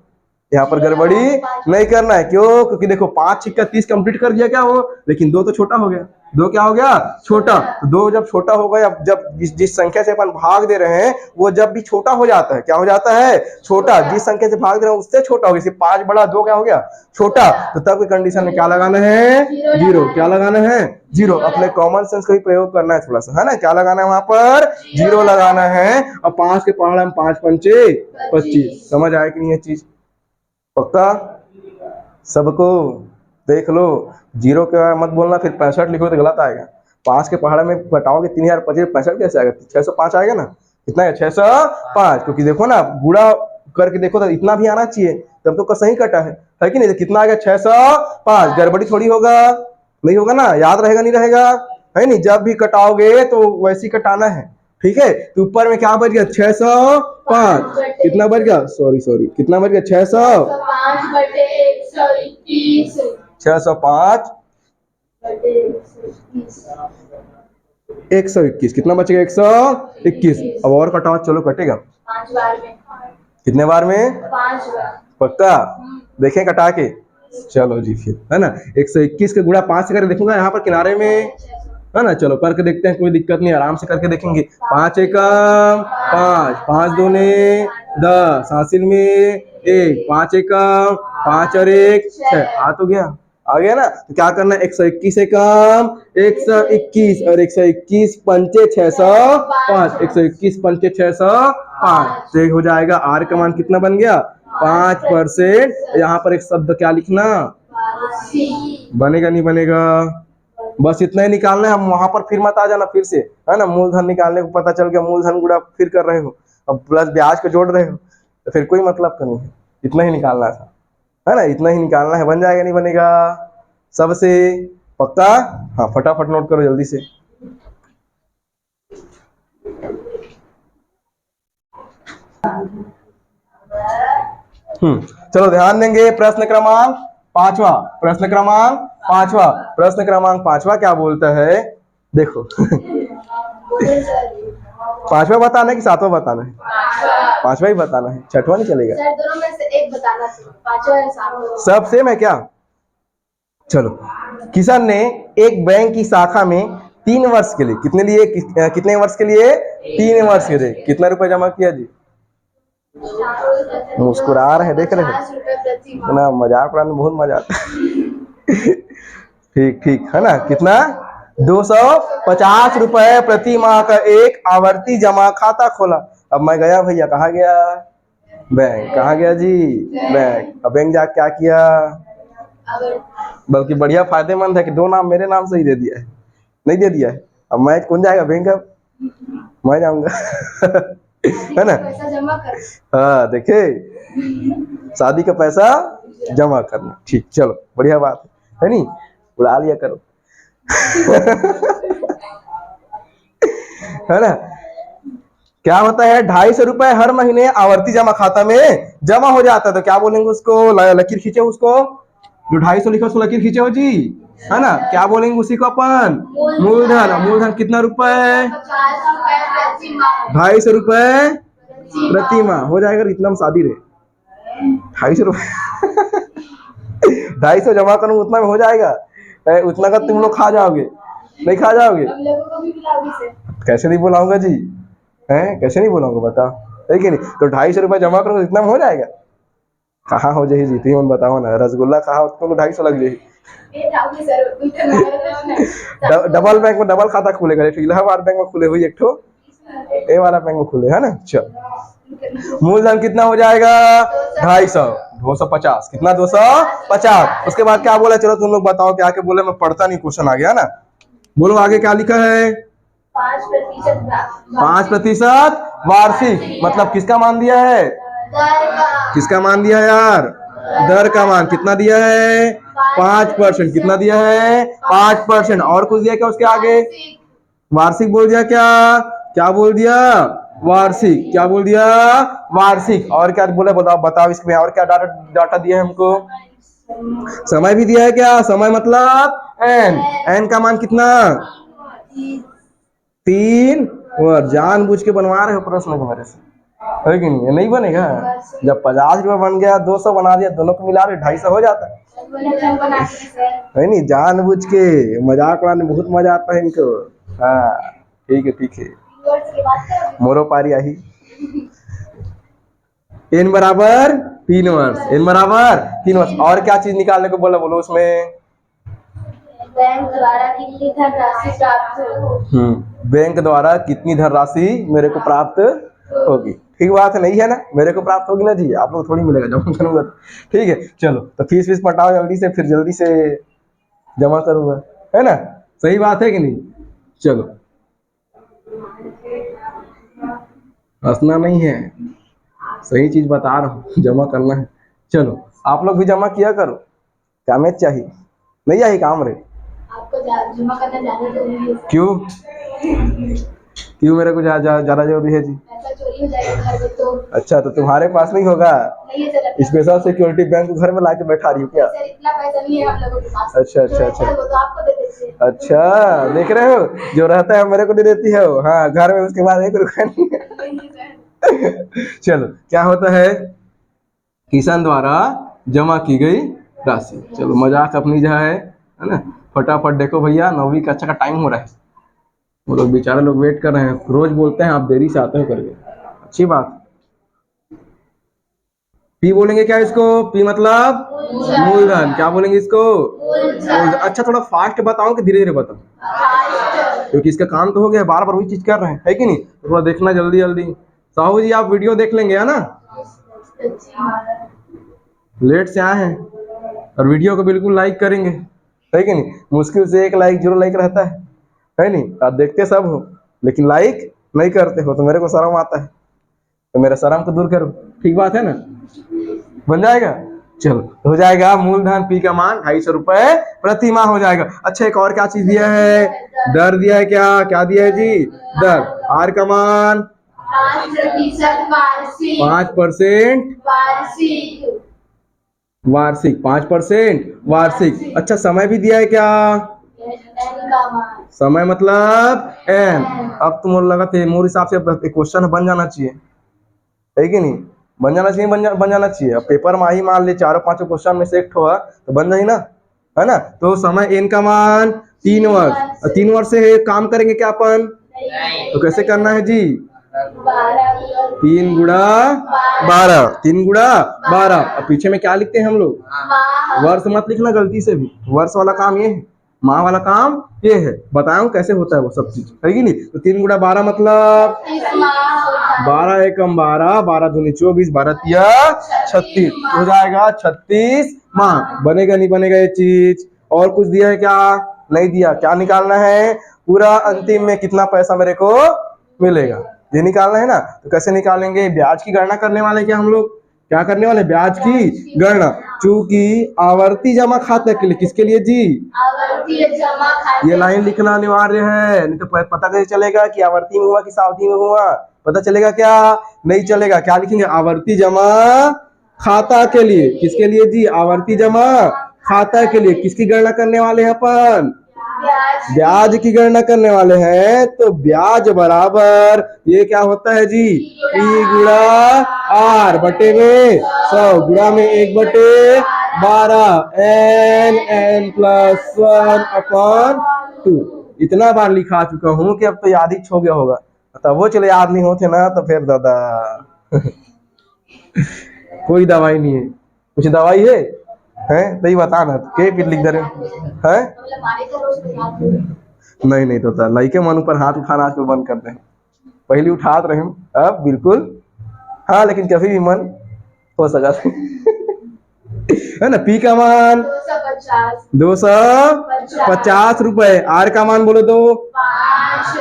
Speaker 1: यहाँ पर गड़बड़ी नहीं करना है। क्यों, क्योंकि देखो 5 छिक्का 30 कंप्लीट कर दिया क्या वो, लेकिन 2 तो छोटा हो गया, 2 क्या हो गया छोटा। तो 2 जब छोटा हो गया, जब जिस संख्या से अपन भाग दे रहे हैं वो जब भी छोटा हो जाता है, क्या हो जाता है छोटा। जिस संख्या से भाग दे रहे हैं उससे छोटा हो गया, 5 बड़ा 2 क्या हो गया छोटा। तो तब की कंडीशन में क्या लगाना है, 0। क्या लगाना है 0। अपने कॉमन सेंस का भी प्रयोग करना है थोड़ा सा, है ना। क्या लगाना है वहां पर 0 लगाना है। और 5 के पहाड़ में 5 पंचे 25। समझ आया कि नहीं ये चीज, पक्का सबको देख लो। 0 के मत बोलना, फिर 65 लिखो तो गलत आएगा। 5 के पहाड़ में घटाओगे 3025, 65 कैसे आएगा, 605 आएगा ना। कितना है 605, क्योंकि देखो ना गुणा करके देखो तो इतना भी आना चाहिए, तब तो सही कटा है कि नहीं। तो कितना आ गया 605, गड़बड़ी थोड़ी होगा, नहीं होगा ना, याद रहेगा नहीं रहेगा, है नहीं। जब भी कटाओगे तो वैसे ही कटाना है, ठीक है। तो ऊपर में क्या बच गया 605, कितना बच गया, सॉरी कितना बच गया
Speaker 2: 5 बटे 121,
Speaker 1: 605 121, कितना बचेगा 121। अब और कटाओ, चलो कटेगा
Speaker 2: 5 बार में,
Speaker 1: कितने बार में,
Speaker 2: 5 बार,
Speaker 1: पक्का देखें कटा के। चलो जी फिर, है ना। 121 का गुणा 5 से करके देखूंगा यहाँ पर किनारे में, है ना। चलो करके देखते हैं, कोई दिक्कत नहीं, आराम से करके देखेंगे। 5 एकम 5, 5 दूने 10, हासिल में 1, 5 एकम 5 और 1 6, आ तो गया, आ गया ना। तो क्या करना है, 121 एकम 121 और 121 पंचे 605, 121 पंचे 605, तो हो जाएगा आर का मान कितना बन गया 5%। यहाँ पर एक शब्द क्या लिखना, बनेगा नहीं बनेगा, बस इतना ही निकालना है। हम वहां पर फिर मत आ जाना फिर से, है ना। मूलधन निकालने को पता चल गया, मूलधन गुणा फिर कर रहे हो, अब प्लस ब्याज को जोड़ रहे हो, तो फिर कोई मतलब का नहीं है। इतना ही निकालना था, है ना, इतना ही निकालना है। बन जाएगा नहीं बनेगा सबसे, पक्का। हाँ फटाफट नोट करो जल्दी से। चलो ध्यान देंगे। प्रश्न क्रमांक पांचवा प्रश्न क्रमांक पांचवा, प्रश्न क्रमांक पांचवा क्या बोलता है, देखो
Speaker 2: बोले सर।
Speaker 1: पांचवा बताना है कि सातवां बताना है? पांचवा ही बताना है, छठवां नहीं चलेगा।
Speaker 2: सर दोनों में से एक बताना था, पांचवा या सातवां।
Speaker 1: सब सेम है क्या? चलो, किशन ने एक बैंक की शाखा में 3 वर्ष के लिए कितने वर्ष के लिए? 3 वर्ष के लिए कितना रुपए जमा किया जी? मुस्कुरा रहे हैं, देख रहे हैं
Speaker 2: 50 रुपए प्रति माह।
Speaker 1: ना, मजाक उड़ाने में बहुत मजा आता है। ठीक ठीक है ना, कितना? 250 रुपए प्रति माह का एक आवर्ती जमा खाता खोला। अब मैं गया भैया, कहाँ गया? बैंक। कहाँ गया जी? बैंक। अब बैंक जाके क्या किया? बल्कि बढ़िया फायदेमंद है कि 2 नाम मेरे नाम से ही दे दिया है, नहीं दे दिया है। अब मैं कौन जाएगा बैंक? अब मैं जाऊंगा। है ना?
Speaker 2: पैसा जमा कर।
Speaker 1: हाँ, देखे, शादी का पैसा जमा करना। ठीक, चलो बढ़िया बात है नहीं? उड़ा लिया करो। है ना? क्या होता है? 250 रुपए हर महीने आवर्ती जमा खाता में जमा हो जाता है, तो क्या बोलेंगे उसको? लकीर खींचे उसको, जो 250 लिखा उसको लकीर खींचे हो जी, है ना? क्या बोलेंगे उसी को अपन? मूलधन। मूलधन कितना रुपए?
Speaker 2: 50 रुपए प्रति माह।
Speaker 1: 250 रुपए प्रति माह हो जाएगा। इतना में शादी रहे, 250 रुपए 250 जमा करूँ उतना में हो जाएगा? उतना का तुम लोग खा जाओगे, नहीं खा जाओगे?
Speaker 2: हम लोगों को भी बुलाओ इसे।
Speaker 1: कैसे नहीं बुलाऊंगा जी, हैं? कैसे नहीं बुलाऊंगा बताओ, है कि नहीं? तो 250 रुपए जमा करूँ इतना में हो जाएगा? कहाँ हो जाए जी, तुम बताओ ना। रसगुल्ला कहा तो 250 लग जाए।
Speaker 2: ये जाओगे सर, उनका नंबर है।
Speaker 1: डबल बैंक में डबल खाता खुलेगा, एक इलाहाबाद बैंक में खुले हुई, एक ठो ए वाला बैंक में खुले, है ना? चल, मूलधन कितना हो जाएगा? 250, 250 कितना? 250। उसके बाद क्या बोला? चलो तुम लोग बताओ क्या के बोले, मैं पढ़ता नहीं, क्वेश्चन आ गया ना। बोलो आगे क्या लिखा है?
Speaker 2: 5%
Speaker 1: 5% वार्षिक, मतलब किसका मान दिया है?
Speaker 2: दर का।
Speaker 1: किसका मान दिया है यार? दर का मान कितना दिया है? 5%। कितना दिया है? 5%। और कुछ दिया क्या उसके आगे? वार्षिक बोल दिया क्या? क्या बोल दिया? वार्षिक। क्या बोल दिया? वार्षिक। और क्या बोले बताओ, बताओ इसमें और क्या डाटा दिया है हमको? समय भी दिया है क्या? समय मतलब एन। एन का मान कितना? 3। और जानबूझ के बनवा रहे हो प्रश्न को मेरे से, है कि नहीं? ये नहीं बनेगा। जब 50 रुपए बन गया, 200 बना दिया, दोनों को मिला रहे 250 हो जाता है नहीं? जानबूझ के मजाक उड़ाने में बहुत मजा आता है इनको। हाँ ठीक है, ठीक है। मोरो पारी आई। एन बराबर 3 वर्ष। एन बराबर 3 वर्ष। और क्या चीज निकालने को बोला, बोलो उसमें?
Speaker 2: बैंक द्वारा कितनी धनराशि प्राप्त हो।
Speaker 1: बैंक द्वारा कितनी धनराशि मेरे को प्राप्त होगी। ठीक बात है, नहीं है ना? मेरे को प्राप्त होगी ना जी, आप लोग थोड़ी मिलेगा जमा करूंगा। ठीक है, चलो तो फीस पटाओ जल्दी से, फिर जल्दी से जमा करूंगा, है ना? सही बात है कि नहीं? चलो, हंसना नहीं है, सही चीज बता रहा हूँ, जमा करना है। चलो आप लोग भी जमा किया करो, कामेज चाहिए, नहीं आई काम रे?
Speaker 2: आपको जमा करना ज्यादा जरूरी है।
Speaker 1: क्यों? क्यों मेरे को ज्यादा जरूरी है जी?
Speaker 2: पैसा चोरी हो जाएगा घर में तो।
Speaker 1: अच्छा, तो तुम्हारे पास नहीं होगा?
Speaker 2: नहीं है सर।
Speaker 1: स्पेशल सिक्योरिटी बैंक को घर में लाके बैठा रही हो क्या?
Speaker 2: सर इतना पैसा नहीं है हम लोगों के पास।
Speaker 1: अच्छा अच्छा अच्छा।
Speaker 2: वो तो आपको दे देते हैं।
Speaker 1: अच्छा, देख रहे हो, जो रहता है मेरे को दे देती है वो। हाँ, घर में उसके बाद 1 रुपया नहीं है। चलो, क्या होता है? किसान द्वारा जमा की गई राशि। चलो मजाक अपनी जगह है ना? फटाफट देखो भैया, 9वीं कक्षा का टाइम हो रहा है, वो लोग बेचारे लोग वेट कर रहे हैं। रोज बोलते हैं आप देरी से आते हो करके, अच्छी बात। पी बोलेंगे क्या इसको? पी मतलब मूलधन। क्या बोलेंगे इसको? मूलधन। अच्छा, थोड़ा फास्ट बताओ कि धीरे धीरे बताओ, क्योंकि इसका काम तो हो गया, बार बार वही चीज कर रहे हैं, है कि नहीं? थोड़ा देखना जल्दी जल्दी। साहू जी आप वीडियो देख लेंगे, है ना? लेट से आए हैं और वीडियो को बिल्कुल लाइक करेंगे, है कि नहीं? मुश्किल से 1 लाइक 0 लाइक रहता है नहीं? आप देखते सब हो लेकिन लाइक नहीं करते हो, तो मेरे को शर्म आता है, तो मेरा शर्म को दूर करो। ठीक बात है ना? बन जाएगा? चलो, हो जाएगा मूलधन पी का मान 250 रुपए प्रति माह हो जाएगा। अच्छा, एक और क्या चीज दिया है? दर दिया है। क्या क्या दिया है जी? दर। आर का मान
Speaker 2: 5% वार्षिक।
Speaker 1: 5%
Speaker 2: वार्षिक।
Speaker 1: वार्षिक 5% वार्षिक। अच्छा समय भी दिया है क्या?
Speaker 2: एन का मान।
Speaker 1: समय मतलब एन। अब तुम लगा थे मोर हिसाब से क्वेश्चन बन जाना चाहिए, है कि नहीं? बन जाना चाहिए, बन जाना चाहिए। अब पेपर में ही मान ले चारों पांचों क्वेश्चन में से एक ठो है तो बन जाए ना, है ना? तो समय एन का मान 3 वर्ष। 3 वर्ष से काम करेंगे क्या अपन? तो कैसे करना है जी? 3 गुणा 12, 3 गुणा 12। अब पीछे में क्या लिखते हैं हम लोग? वर्ष मत लिखना गलती से भी, वर्ष वाला काम ये है, माह वाला काम ये है। बताऊं कैसे होता है वो सब चीज, है कि नहीं? तो 3 गुणा 12 मतलब 12 एकम 12, 12 दूनी 24, 12 तिया 36, हो जाएगा 36 माह। बनेगा नहीं बनेगा ये चीज? और कुछ दिया है क्या? नहीं दिया। क्या निकालना है? पूरा अंतिम में कितना पैसा मेरे को मिलेगा, ये निकालना है ना। तो कैसे निकालेंगे? ब्याज की गणना करने वाले क्या हम लोग? क्या करने वाले? ब्याज की गणना। चूंकि आवर्ती जमा खाता के लिए, किसके लिए जी?
Speaker 2: आवर्ती जमा खाते।
Speaker 1: ये लाइन लिखना अनिवार्य है, नहीं तो पता कैसे चलेगा कि आवर्ती में हुआ कि सावधि में हुआ? पता चलेगा क्या? नहीं चलेगा। क्या लिखेंगे? आवर्ती जमा खाता के लिए। किसके लिए जी? आवर्ती जमा खाता के लिए। किसकी गणना करने वाले हैं अपन? ब्याज की गणना करने वाले हैं। तो ब्याज बराबर ये क्या होता है जी? P गुणा R बटे में 100 गुणा में 1/12 n प्लस 1 अपॉन 2। इतना बार लिखा चुका हूं कि अब तो याद ही छो गया होगा। तब वो चले याद नहीं होते ना तो फिर दादा कोई दवाई नहीं है। कुछ दवाई है? नहीं बता ना के फिर लिख दे रहे हैं? नहीं नहीं तो लइके मन ऊपर हाथ उठाना आज बंद कर दें। पहले उठाते रहे अब बिल्कुल, हाँ, लेकिन कभी भी मन हो सका है ना। पी का मान 250 रुपए। आर का मान बोलो तो
Speaker 2: 5।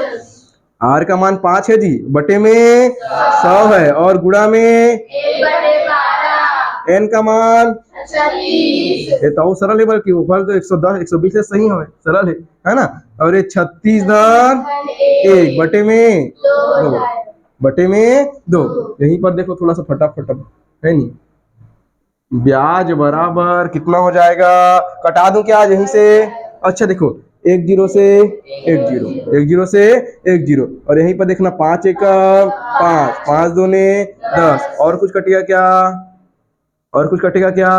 Speaker 1: आर का मान 5 है जी, बटे में 100 है और गुणा में
Speaker 2: 1/12।
Speaker 1: एन का मान
Speaker 2: 36।
Speaker 1: ये तो सरल है, बल्कि ऊपर तो 110 120 से सही सरल है ना। और ये 36 धन 1 बटे में 2 बटे में 2। यहीं पर देखो थोड़ा सा फटाफट है नहीं। ब्याज बराबर कितना हो जाएगा? कटा दूं क्या यहीं से? अच्छा देखो, 1 0 से 1 0, 1 0 से 1 0, और यहीं पर देखना 5 एकम 5, 5 दूने 10। और कुछ कटेगा क्या? और कुछ कटेगा क्या?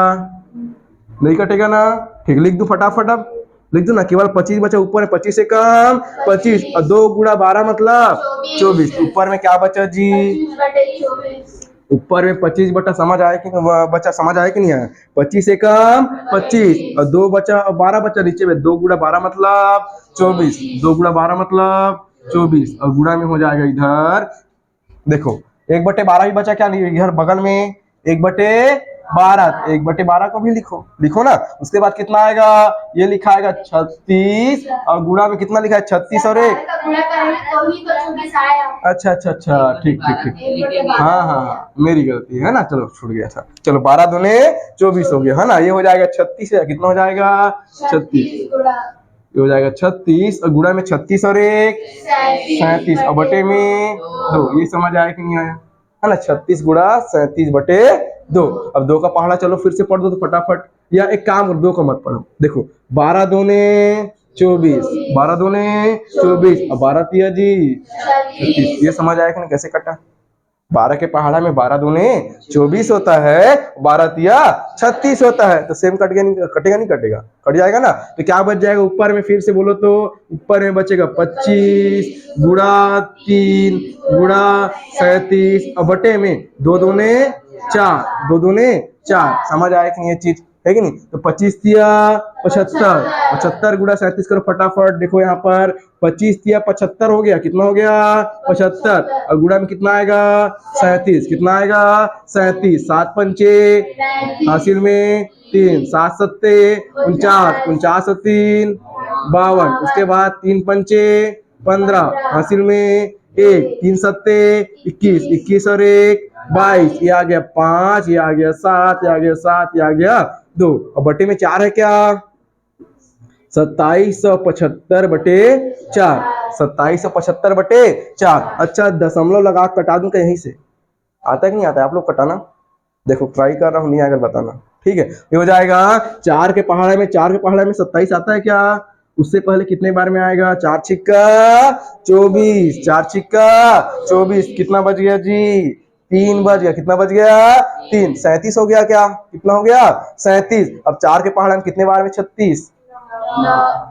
Speaker 1: नहीं कटेगा ना। ठीक, लिख दूं फटाफट। अब लिख दूं ना, केवल 25 बचा ऊपर है। 25 से कम 25 और 2 गुणा 12 मतलब 24। ऊपर में क्या बचा जी?
Speaker 2: 25/24।
Speaker 1: ऊपर में 25 बटा समझ आया कि बचा, समझ आया कि नहीं आया? 25 से कम 25 और 2 बचा और 12 बचा नीचे में। 2 गुणा 12 मतलब 24, 2 गुणा 12 मतलब 24 और गुणा में हो जाएगा इधर देखो 1/12 भी बचा क्या? नहीं, इधर बगल में 1/12, 1/12 को भी लिखो, लिखो ना। उसके बाद कितना आएगा? ये लिखा आएगा 36 और गुणा में कितना लिखा है? 36 और 1। अच्छा अच्छा अच्छा, ठीक ठीक ठीक, हाँ हाँ मेरी गलती है ना, चलो छूट गया था। चलो 12 दूने 24 हो गया है ना। ये हो जाएगा 36 है, कितना हो जाएगा? 36। ये हो जाएगा 36 और गुणा में 36 और 1 37 और बटे में 2। ये समझ आया कि नहीं आया? है ना। 36 गुणा 37 बटे 2। अब 2 का पहाड़ा चलो फिर से पढ़ दो तो फटाफट, या एक काम करो 2 को मत पढ़ो। देखो 12 दूने 24, 12 दूने 24 और 12 तिया जी 36। ये समझ आया कि नहीं कैसे कटा? 12 के पहाड़ा में 12 दूने 24 होता है, 12 तिया 36 होता है। तो सेम कट गया, नहीं कटेगा? नहीं कटेगा, कट जाएगा ना। तो क्या बच जाएगा ऊपर में? फिर से बोलो तो ऊपर में बचेगा 25 गुणा 3 गुणा 37 और बटे में 2 दूने 4, 2 दूने 4। समझ आया कि नहीं ये चीज, है कि नहीं? तो 25 तिया 75, 75 गुणा 37 करो फटाफट। देखो यहाँ पर 25 तिया 75 हो गया, कितना हो गया? 75 और गुणा में कितना आएगा? 37, कितना आएगा? 37, 7 पंचे हासिल में 3, 7 सत्ते 49, 49 और 3 52। उसके बाद 3 पंचे 15 हासिल में 1, 3 सत्ते 21, 21 और 1 22। ये आ गया 5, ये आ गया 7, ये आ गया 7, ये आ गया 2 और बटे में 4 है क्या? 2775 बटे 4, 2775 बटे 4। अच्छा दशमलव लगा कटा दूं क्या यहीं से? आता है कि नहीं आता है? आप लोग कटाना, देखो ट्राई कर रहा हूं, नहीं आएगा बताना। ठीक है, ये हो जाएगा 4 के पहाड़े में 27 आता है क्या? उससे पहले कितने बार में आएगा? 4 छिक्का 24, 4 छिक्का 24, कितना बच गया जी? 3 बच गया। कितना बच गया? 3, 37 हो गया क्या? कितना हो गया? 37। अब 4 के पहाड़े में कितने बार में? 36,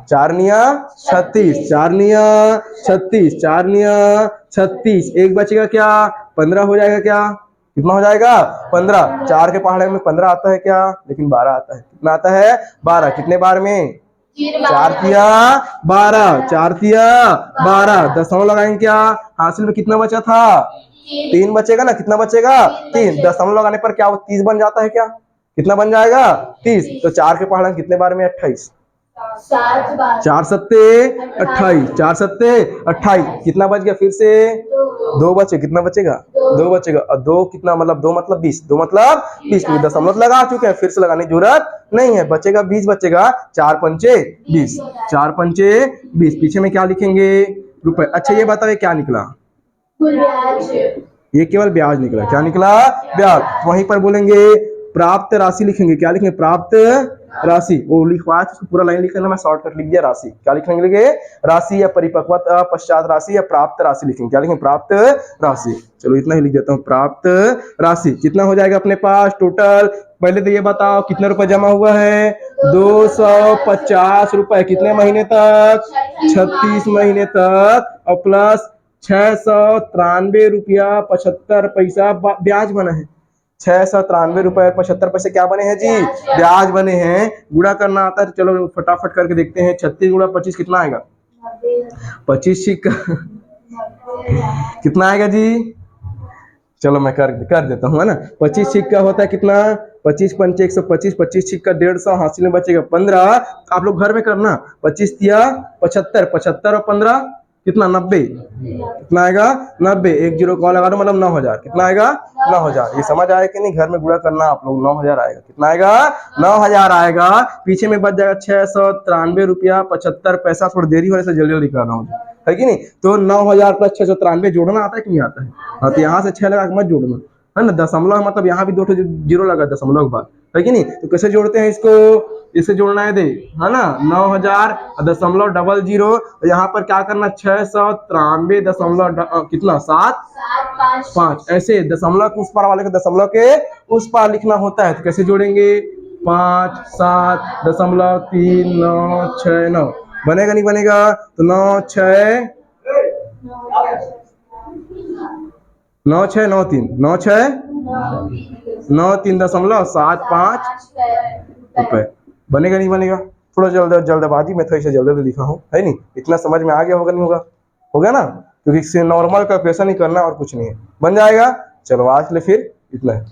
Speaker 1: 4 निया 36, 4 निया 36, 4 निया 36, एक बचेगा क्या? 15 हो जाएगा क्या? कितना हो जाएगा? 15। 4 के पहाड़े में 15 आता है क्या? लेकिन 12 आता है। कितना आता है? 12। कितने बार में? 4 तिया 12, 4 तिया 12, दशमलव लगाएंगे क्या? हासिल में कितना बचा था? 3 बचेगा ना। कितना बचेगा? 3। दशमलव लगाने पर क्या वो 30 बन जाता है क्या? कितना बन जाएगा? 30। तो 4 के पहाड़े में कितने बार में? 28, 4 सत्ते 28, 4 सत्ते 28, कितना बच गया? फिर से 2 बचे। कितना बचेगा? 2 बचेगा। और 2 कितना मतलब? 2 मतलब 20, 2 मतलब 20, क्योंकि दशमलव लगा चुके हैं, फिर से लगाने की जरूरत नहीं है। बचेगा 20 बचेगा। 4 पंचे 20, 4 पंचे 20, पीछे में क्या लिखेंगे? रुपए। अच्छा ये बताओ ये क्या निकला? ये केवल ब्याज निकला। क्या निकला? ब्याज। वहीं पर बोलेंगे प्राप्त राशि लिखेंगे। क्या लिखेंगे? प्राप्त राशि। वो लिखवा पूरा लाइन लिखना, मैं शॉर्टकट लिख दिया राशि। क्या लिखेंगे? राशि या परिपक्वता पश्चात राशि या प्राप्त राशि लिखेंगे। क्या लिखेंगे? प्राप्त राशि। चलो इतना ही लिख देता हूँ, प्राप्त राशि। कितना हो जाएगा अपने पास टोटल? पहले तो ये बताओ कितने रुपए जमा हुआ है? 250 रुपए। कितने महीने तक? 36 महीने तक। और प्लस 693 रुपया 75 पैसा ब्याज बना है। 693 रुपए 75 पैसे क्या बने हैं जी? ब्याज बने हैं। गुणा करना आता है तो चलो फटाफट करके देखते हैं। 36 गुणा 25 कितना आएगा? 25 छिक्का कितना आएगा जी? चलो मैं कर देता हूँ, है ना। 25 छिक्का होता है कितना? 25 पंचे 125, 25 छिक्का 150, हासिल में बचेगा 15। आप लोग घर में करना। 25 तिया 75, 75 और 15 कितना? 90। कितना आएगा? 90। 1 जीरो कॉल लगा दो, मतलब 9000। कितना आएगा? 9000। ये समझ आया कि नहीं? घर में गुणा करना आप लोग। 9000 आएगा। कितना आएगा? 9000 आएगा। पीछे में बच जाएगा 693 रुपया 75 पैसा। थोड़ी देरी हो रही है, जल्दी जल्दी कर रहा हूँ, है कि नहीं? तो 9000 प्लस 693 जोड़ना आता है कि नहीं आता है? हाँ, तो यहाँ से 6 लगा के मत जोड़ना, है ना। दशमलव मतलब यहाँ भी 2 जीरो लगा दशमलव के बाद, है कि नहीं? तो कैसे जोड़ते हैं इसको? इसे जोड़ना है, है ना। 9000 दशमलव डबल जीरो। यहाँ पर क्या करना? 693 दशमलव कितना? 7 5। ऐसे दशमलव के उस पार वाले को दशमलव के उस पार लिखना होता है। तो कैसे जोड़ेंगे? 5 7 दशमलव 3 9 6 9। बनेगा नहीं बनेगा? तो 9 6 9 6 9 3 9 6 9 3 दशमलव 7 5 रुपए। बनेगा नहीं बनेगा? थोड़ा जल्दबाजी में थोड़ी सी जल्दी लिखा हूँ, है नहीं? इतना समझ में आ गया होगा नहीं होगा? होगा ना, क्योंकि नॉर्मल कैलकुलेशन ही करना और कुछ नहीं है। बन जाएगा। चलो आज ले फिर इतना है।